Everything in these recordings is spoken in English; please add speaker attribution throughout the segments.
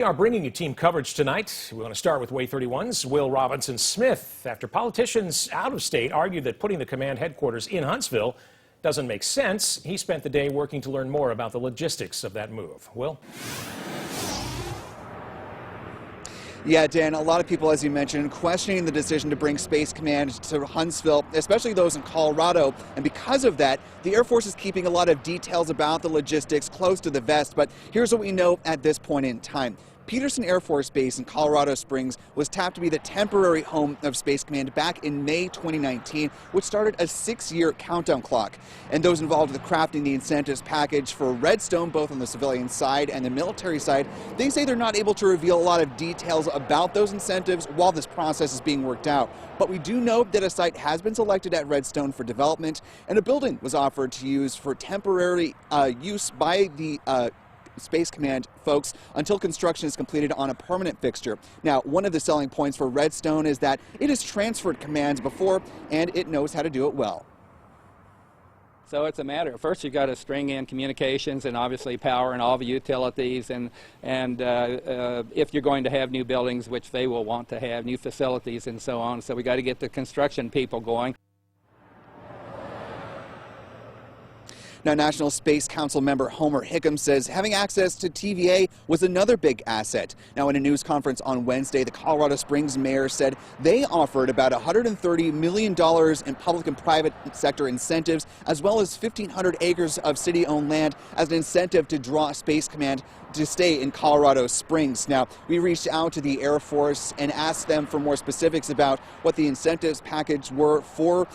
Speaker 1: We are bringing you team coverage tonight. We want to start with Way 31's Will Robinson Smith. After politicians out of state argued that putting the command headquarters in Huntsville doesn't make sense, he spent the day working to learn more about the logistics of that move. Will?
Speaker 2: Yeah, Dan, a lot of people, as you mentioned, questioning the decision to bring Space Command to Huntsville, especially those in Colorado. And because of that, the Air Force is keeping a lot of details about the logistics close to the vest. But here's what we know at this point in time. Peterson Air Force Base in Colorado Springs was tapped to be the temporary home of Space Command back in May 2019, which started a 6-year countdown clock. And those involved with crafting the incentives package for Redstone, both on the civilian side and the military side, they say they're not able to reveal a lot of details about those incentives while this process is being worked out. But we do know that a site has been selected at Redstone for development, and a building was offered to use for temporary use by the Space Command folks until construction is completed on a permanent fixture. Now, one of the selling points for Redstone is that it has transferred commands before and it knows how to do it well.
Speaker 3: So it's a matter of, first you've got to string in communications and obviously power and all the utilities, and if you're going to have new buildings, which they will want to have, new facilities and so on. So we got to get the construction people going.
Speaker 2: Now, National Space Council member Homer Hickam says having access to TVA was another big asset. Now, in a news conference on Wednesday, the Colorado Springs mayor said they offered about $130 million in public and private sector incentives, as well as 1,500 acres of city-owned land as an incentive to draw Space Command to stay in Colorado Springs. Now, we reached out to the Air Force and asked them for more specifics about what the incentives package were for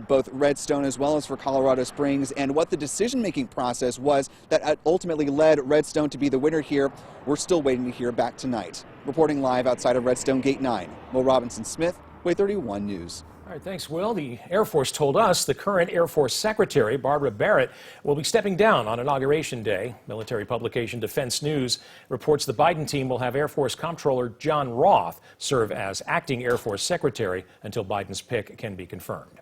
Speaker 2: both Redstone as well as for Colorado Springs, and what the decision-making process was that ultimately led Redstone to be the winner here. We're still waiting to hear back tonight. Reporting live outside of Redstone Gate 9, Will Robinson Smith, Way 31 News.
Speaker 1: All right, thanks, Will. The Air Force told us the current Air Force Secretary, Barbara Barrett, will be stepping down on Inauguration Day. Military publication Defense News reports the Biden team will have Air Force Comptroller John Roth serve as acting Air Force Secretary until Biden's pick can be confirmed.